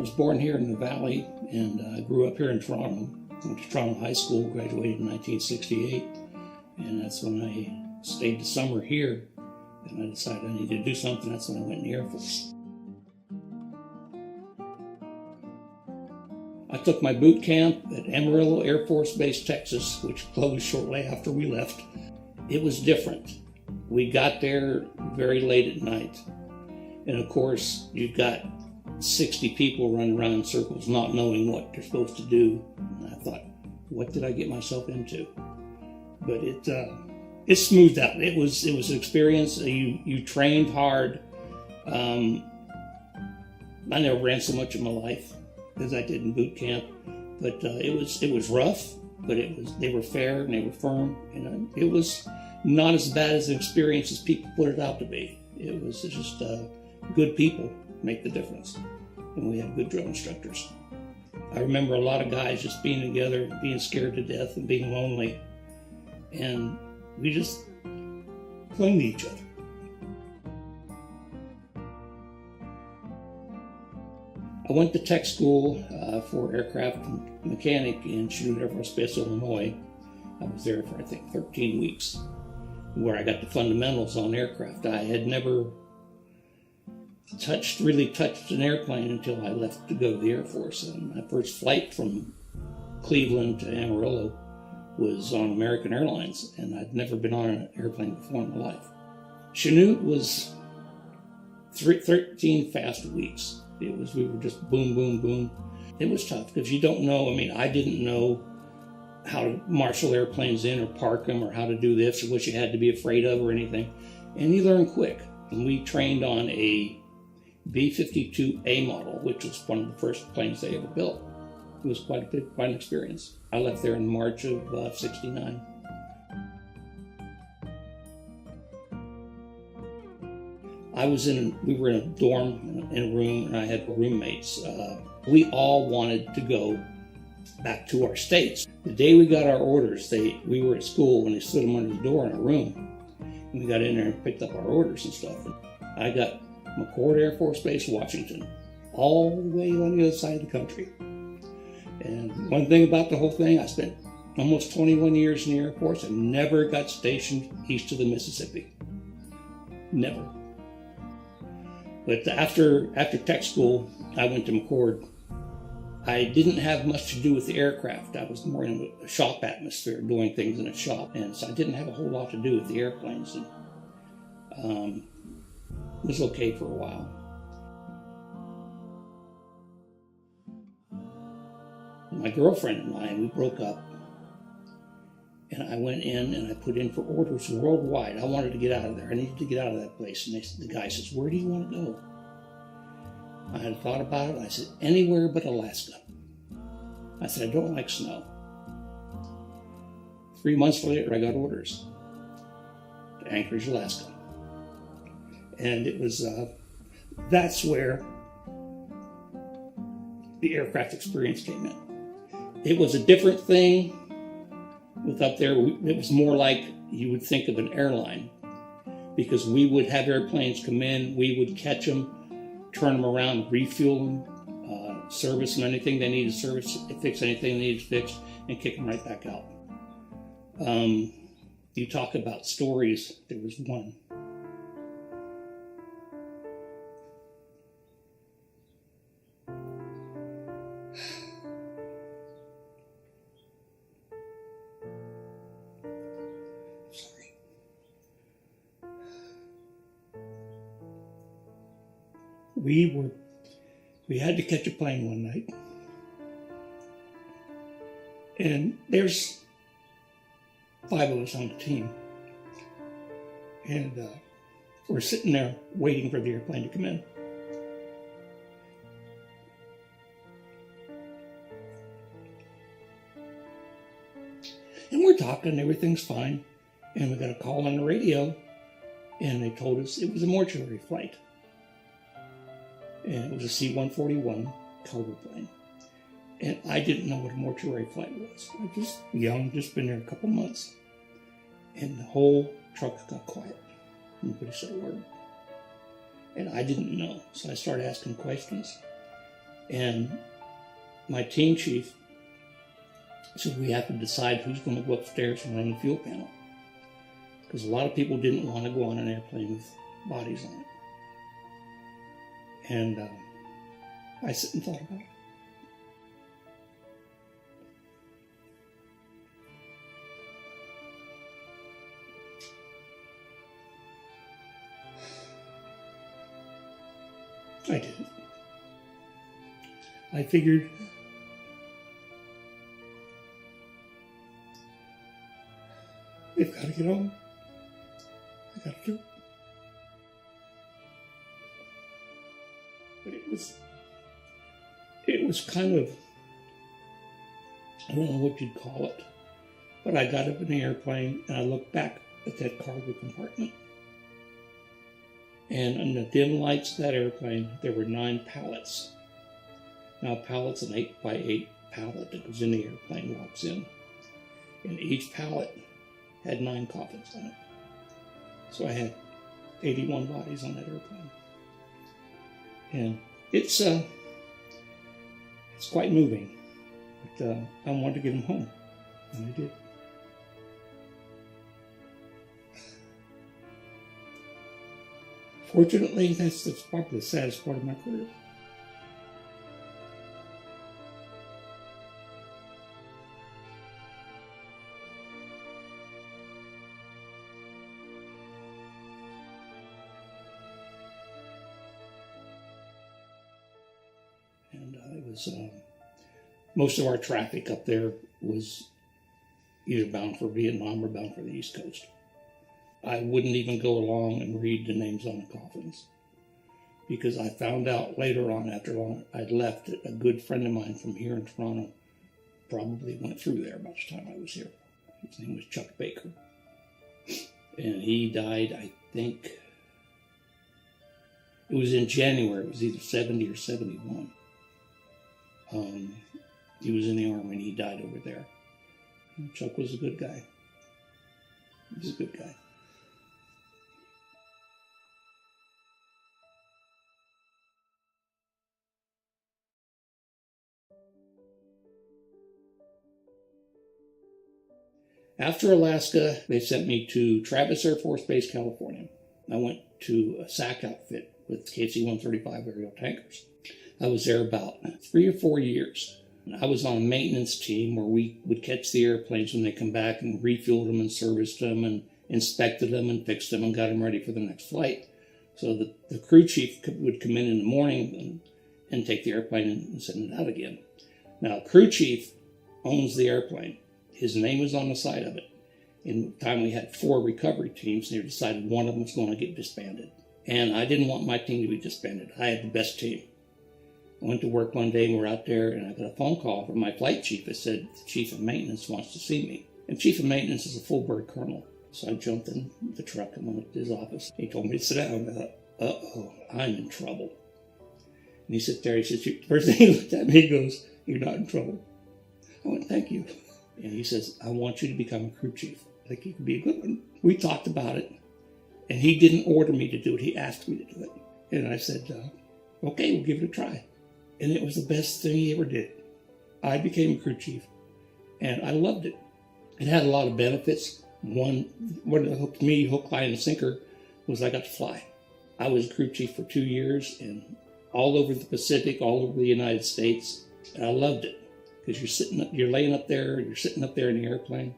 was born here in the Valley and grew up here in Toronto. Went to Toronto High School, graduated in 1968, and that's when I stayed the summer here. And I decided I needed to do something. That's when I went in the Air Force. I took my boot camp at Amarillo Air Force Base, Texas, which closed shortly after we left. It was different. We got there very late at night. And of course, you've got 60 people running around in circles not knowing what they're supposed to do. And I thought, what did I get myself into? But it smoothed out. It was an experience. You trained hard. I never ran so much in my life as I did in boot camp. But it was rough, but they were fair and they were firm. And it was not as bad as an experience as people put it out to be. It was just good people make the difference. And we had good drill instructors. I remember a lot of guys just being together, being scared to death and being lonely. And we just clung to each other. I went to tech school for aircraft mechanic in Chanute Air Force Base, Illinois. I was there for, I think, 13 weeks, where I got the fundamentals on aircraft. I had never really touched an airplane until I left to go to the Air Force. And my first flight from Cleveland to Amarillo was on American Airlines, and I'd never been on an airplane before in my life. Chanute was 13 fast weeks. We were just boom, boom, boom. It was tough because you don't know. I didn't know how to marshal airplanes in or park them or how to do this or what you had to be afraid of or anything. And you learn quick. And we trained on a B-52A model, which was one of the first planes they ever built. It was quite an experience. I left there in March of '69. We were in a dorm, in a room, and I had roommates. We all wanted to go back to our states. The day we got our orders, we were at school and they stood them under the door in our room. And we got in there and picked up our orders and stuff. And I got McChord Air Force Base, Washington, all the way on the other side of the country. And one thing about the whole thing, I spent almost 21 years in the Air Force and never got stationed east of the Mississippi. Never. But after tech school, I went to McChord. I didn't have much to do with the aircraft. I was more in a shop atmosphere, doing things in a shop. And so I didn't have a whole lot to do with the airplanes. And it was okay for a while. My girlfriend and I, we broke up. And I went in and I put in for orders worldwide. I wanted to get out of there. I needed to get out of that place. And the guy says, "Where do you want to go?" I had thought about it. I said, "Anywhere but Alaska." I said, "I don't like snow." 3 months later, I got orders to Anchorage, Alaska. And it was, that's where the aircraft experience came in. It was a different thing. With up there, it was more like you would think of an airline, because we would have airplanes come in, we would catch them, turn them around, refuel them, service them anything they needed service, fix anything they needed fixed, and kick them right back out. You talk about stories, there was one. We had to catch a plane one night, and there's 5 of us on the team, and we're sitting there waiting for the airplane to come in. And we're talking, everything's fine, and we got a call on the radio, and they told us it was a mortuary flight. And it was a C-141 cargo plane. And I didn't know what a mortuary flight was. I was just young, just been there a couple months. And the whole truck got quiet. Nobody said a word. And I didn't know. So I started asking questions. And my team chief said we have to decide who's going to go upstairs and run the fuel panel. Because a lot of people didn't want to go on an airplane with bodies on it. And I sit and thought about it. I did it. I figured they've got to get home. I got to do it. But it was kind of, I don't know what you'd call it, but I got up in the airplane and I looked back at that cargo compartment. And on the dim lights of that airplane, there were 9 pallets. Now, a pallet's an 8x8 pallet that goes in the airplane, walks in. And each pallet had 9 coffins on it. So I had 81 bodies on that airplane. And it's quite moving. But I wanted to get them home, and I did. Fortunately, that's probably the saddest part of my career. And it was, most of our traffic up there was either bound for Vietnam or bound for the East Coast. I wouldn't even go along and read the names on the coffins, because I found out later on, after I'd left, that a good friend of mine from here in Toronto probably went through there about the time I was here. His name was Chuck Baker. And he died, I think, it was in January. It was either 70 or 71. He was in the Army and he died over there. And Chuck was a good guy. He was a good guy. After Alaska, they sent me to Travis Air Force Base, California. I went to a SAC outfit with KC-135 aerial tankers. I was there about 3 or 4 years. I was on a maintenance team where we would catch the airplanes when they come back and refueled them and serviced them and inspected them and fixed them and got them ready for the next flight. So the crew chief would come in the morning and take the airplane and send it out again. Now, crew chief owns the airplane. His name was on the side of it. In the time we had 4 recovery teams, and they decided one of them was going to get disbanded. And I didn't want my team to be disbanded. I had the best team. I went to work one day and we're out there, and I got a phone call from my flight chief that said the chief of maintenance wants to see me. And chief of maintenance is a full bird colonel. So I jumped in the truck and went to his office. He told me to sit down. I thought, uh-oh, I'm in trouble. And he sat there, he says, first thing he looked at me, he goes, "You're not in trouble." I went, "Thank you." And he says, "I want you to become a crew chief. I think you could be a good one." We talked about it, and he didn't order me to do it. He asked me to do it. And I said, okay, we'll give it a try. And it was the best thing he ever did. I became a crew chief, and I loved it. It had a lot of benefits. One that hooked me, hook, line, and sinker, was I got to fly. I was crew chief for 2 years, and all over the Pacific, all over the United States, and I loved it. Because you're laying up there, you're sitting up there in the airplane,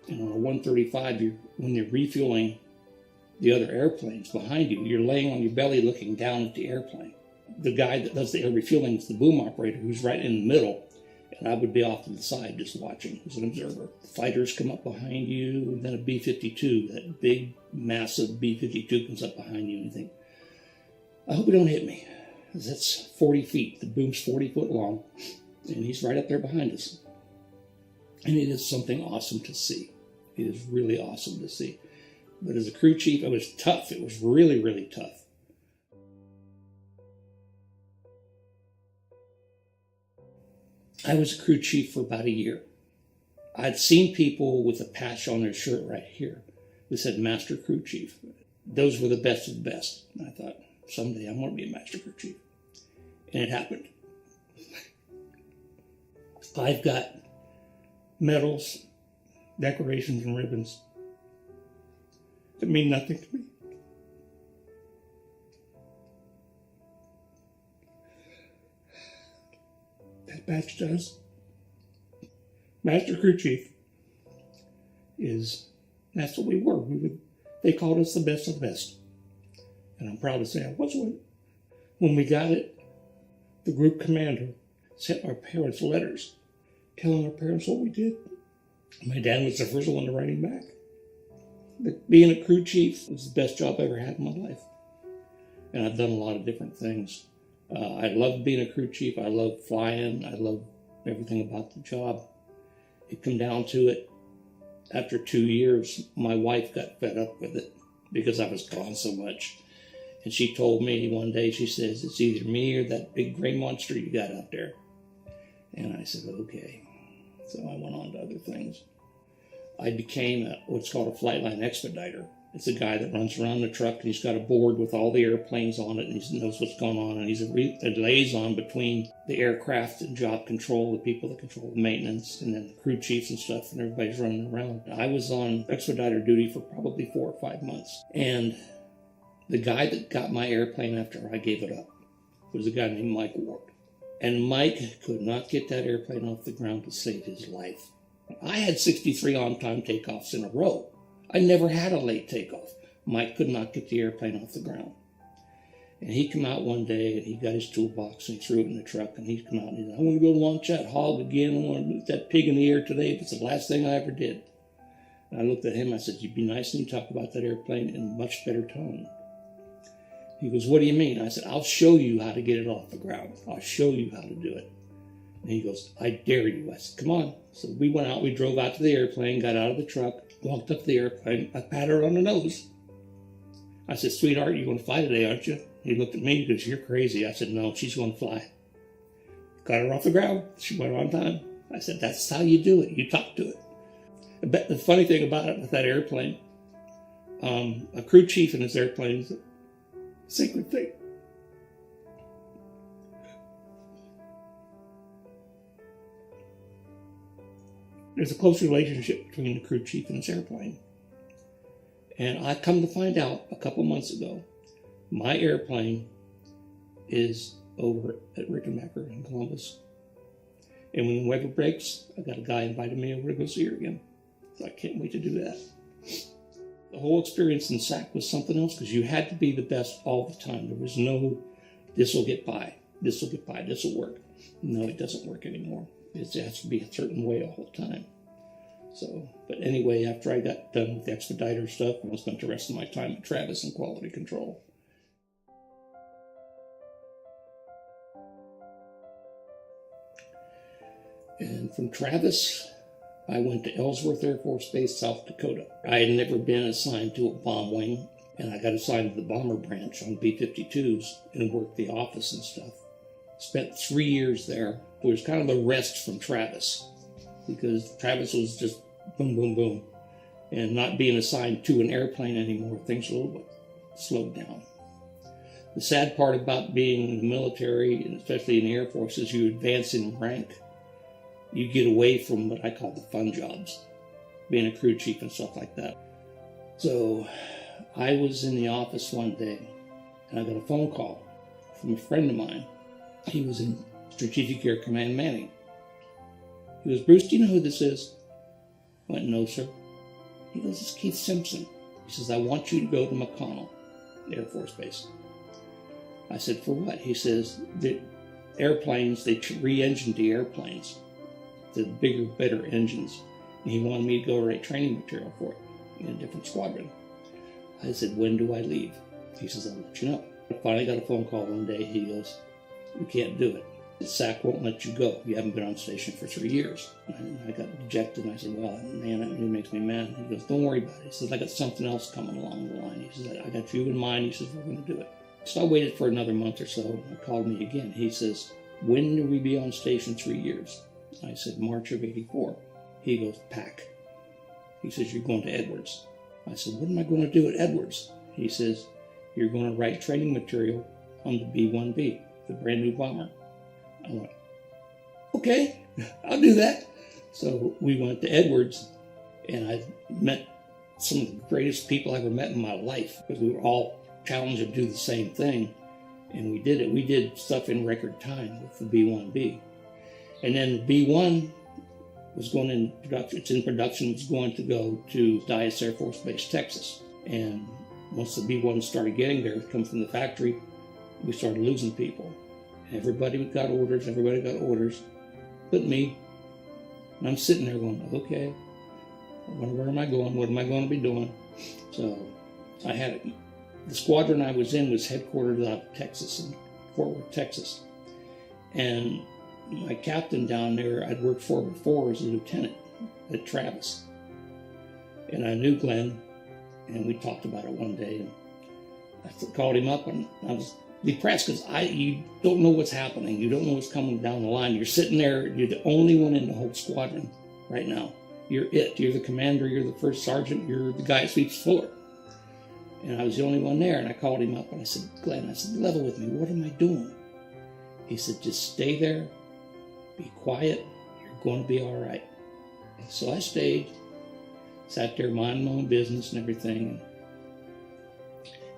and on a 135, when you're refueling the other airplanes behind you, you're laying on your belly looking down at the airplane. The guy that does the air refueling is the boom operator, who's right in the middle, and I would be off to the side just watching as an observer. The fighters come up behind you, and then a B-52, that big, massive B-52 comes up behind you, and you think, I hope he don't hit me, because that's 40 feet. The boom's 40 foot long. And he's right up there behind us. And it is something awesome to see. It is really awesome to see. But as a crew chief, it was tough. It was really, really tough. I was a crew chief for about a year. I'd seen people with a patch on their shirt right here that said Master Crew Chief. Those were the best of the best. And I thought, someday I'm going to be a Master Crew Chief. And it happened. I've got medals, decorations, and ribbons that mean nothing to me. That badge does. Master Crew Chief that's what we were. They called us the best of the best. And I'm proud to say I was one. When we got it, the group commander sent our parents letters telling our parents what we did. My dad was the first one to write him back. But being a crew chief was the best job I ever had in my life. And I've done a lot of different things. I love being a crew chief. I love flying. I love everything about the job. It come down to it. After 2 years, my wife got fed up with it because I was gone so much. And she told me one day, she says, it's either me or that big gray monster you got out there. And I said, okay. So I went on to other things. I became what's called a flight line expediter. It's a guy that runs around the truck and he's got a board with all the airplanes on it and he knows what's going on. And he's a liaison between the aircraft and job control, the people that control the maintenance, and then the crew chiefs and stuff, and everybody's running around. I was on expediter duty for probably 4 or 5 months. And the guy that got my airplane after I gave it up was a guy named Mike Ward. And Mike could not get that airplane off the ground to save his life. I had 63 on-time takeoffs in a row. I never had a late takeoff. Mike could not get the airplane off the ground. And he came out one day and he got his toolbox and he threw it in the truck and he come out and he said, I want to go launch that hog again. I want to move that pig in the air today. If it's the last thing I ever did. And I looked at him, I said, you'd be nice and you talk about that airplane in a much better tone. He goes, what do you mean? I said, I'll show you how to get it off the ground. I'll show you how to do it. And he goes, I dare you. I said, come on. So we went out, we drove out to the airplane, got out of the truck, walked up the airplane. I patted her on the nose. I said, sweetheart, you're going to fly today, aren't you? He looked at me and goes, you're crazy. I said, no, she's going to fly. Got her off the ground. She went on time. I said, that's how you do it. You talk to it. But the funny thing about it, with that airplane, a crew chief in his airplane is a sacred thing. There's a close relationship between the crew chief and his airplane. And I come to find out a couple months ago, my airplane is over at Rickenbacker in Columbus. And when the weather breaks, I got a guy invited me over to go see her again. So I can't wait to do that. The whole experience in SAC was something else because you had to be the best all the time. There was no, this will get by, this will get by, this will work. No, it doesn't work anymore. It has to be a certain way all the time. So, but anyway, after I got done with the expediter stuff, I spent the rest of my time at Travis in quality control. And from Travis, I went to Ellsworth Air Force Base, South Dakota. I had never been assigned to a bomb wing, and I got assigned to the bomber branch on B-52s and worked the office and stuff. Spent 3 years there. It was kind of a rest from Travis, because Travis was just boom, boom, boom. And not being assigned to an airplane anymore, things a little bit slowed down. The sad part about being in the military, and especially in the Air Force, is you advance in rank. You get away from what I call the fun jobs, being a crew chief and stuff like that. So I was in the office one day, and I got a phone call from a friend of mine. He was in Strategic Air Command Manning. He goes, Bruce, do you know who this is? I went, no, sir. He goes, it's Keith Simpson. He says, I want you to go to McConnell Air Force Base. I said, for what? He says, the airplanes, they re-engined the airplanes, the bigger, better engines. And he wanted me to go write training material for it in a different squadron. I said, when do I leave? He says, I'll let you know. I finally got a phone call one day. He goes, we can't do it. The SAC won't let you go. You haven't been on station for 3 years. And I got dejected, and I said, well, man, that really makes me mad. He goes, don't worry about it. He says, I got something else coming along the line. He says, I got you in mind. He says, we're going to do it. So I waited for another month or so, and he called me again. He says, when do we be on station 3 years? I said, March of '84. He goes, pack. He says, you're going to Edwards. I said, what am I going to do at Edwards? He says, you're going to write training material on the B-1B, the brand new bomber. I went, okay, I'll do that. So we went to Edwards, and I met some of the greatest people I ever met in my life, because we were all challenged to do the same thing, and we did it. We did stuff in record time with the B-1B. And then the B-1 was going in production. It's in production. It's going to go to Dyess Air Force Base, Texas. And once the B-1 started getting there, come from the factory, we started losing people. Everybody got orders, but me. And I'm sitting there going, okay, where am I going? What am I going to be doing? So I had the squadron I was in was headquartered out of Texas, in Fort Worth, Texas. And my captain down there I'd worked for before as a lieutenant at Travis. And I knew Glenn, and we talked about it one day. And I called him up, and I was depressed because you don't know what's happening. You don't know what's coming down the line. You're sitting there. You're the only one in the whole squadron right now. You're it. You're the commander. You're the first sergeant. You're the guy that sweeps the floor. And I was the only one there. And I called him up, and I said, Glenn, I said, level with me. What am I doing? He said, just stay there. Be quiet. You're going to be all right. And so I stayed, sat there minding my own business and everything. And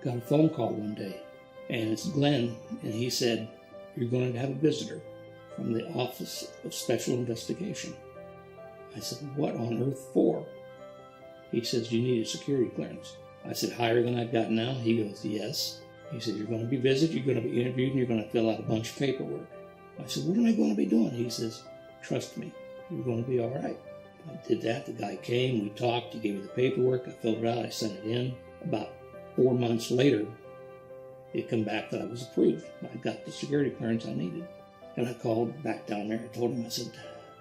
got a phone call one day. And it's Glenn, and he said, you're going to have a visitor from the Office of Special Investigation. I said, what on earth for? He says, you need a security clearance. I said, higher than I've got now? He goes, yes. He said, you're going to be visited, you're going to be interviewed, and you're going to fill out a bunch of paperwork. I said, what am I going to be doing? He says, trust me, you're going to be all right. I did that. The guy came, we talked, he gave me the paperwork, I filled it out, I sent it in. About 4 months later, it come back that I was approved. I got the security clearance I needed. And I called back down there. I told him, I said,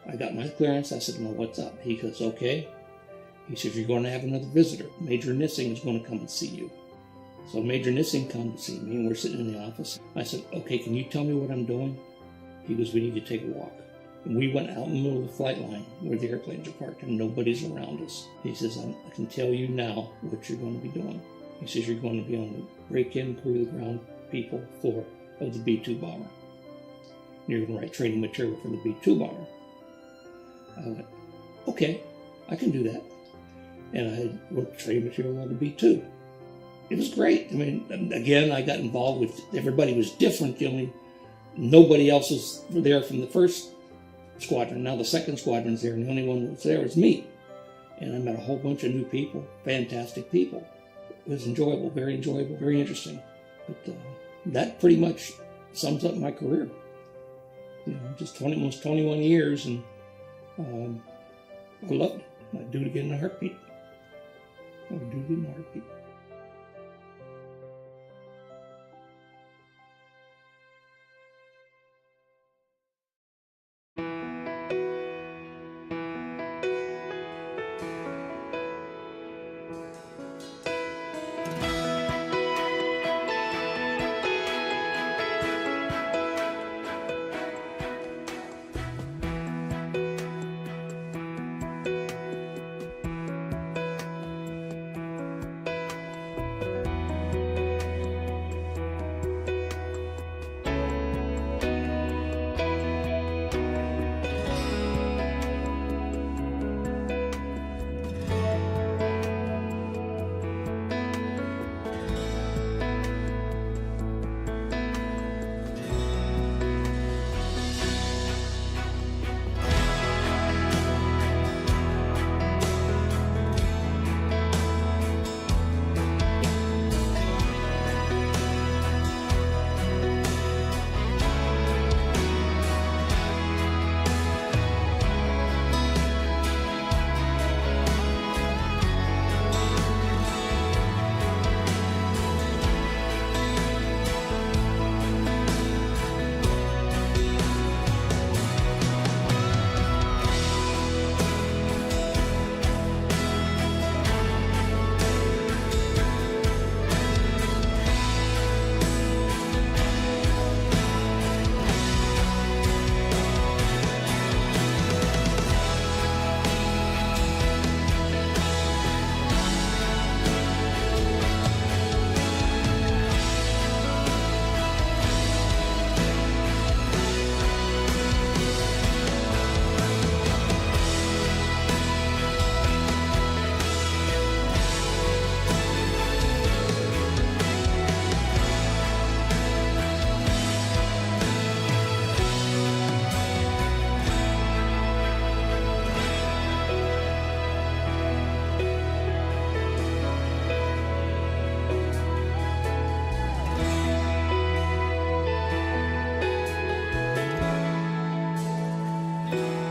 I got my clearance. I said, no, what's up? He goes, okay. He says, you're going to have another visitor. Major Nissing is going to come and see you. So Major Nissing comes to see me, and we're sitting in the office. I said, okay, can you tell me what I'm doing? He goes, we need to take a walk. And we went out in the middle of the flight line where the airplanes are parked, and nobody's around us. He says, I can tell you now what you're going to be doing. He says, you're going to be on the break-in crew, the ground people floor of the B-2 bomber. You're going to write training material for the B-2 bomber. I went, okay, I can do that. And I wrote training material on the B-2. It was great. I mean, again, I got involved with, everybody was different. Nobody else was there from the first squadron. Now the second squadron's there, and the only one that was there was me. And I met a whole bunch of new people, fantastic people. It was enjoyable, very interesting. But that pretty much sums up my career. Just almost 21 years, and I loved it. I'd do it again in a heartbeat. you.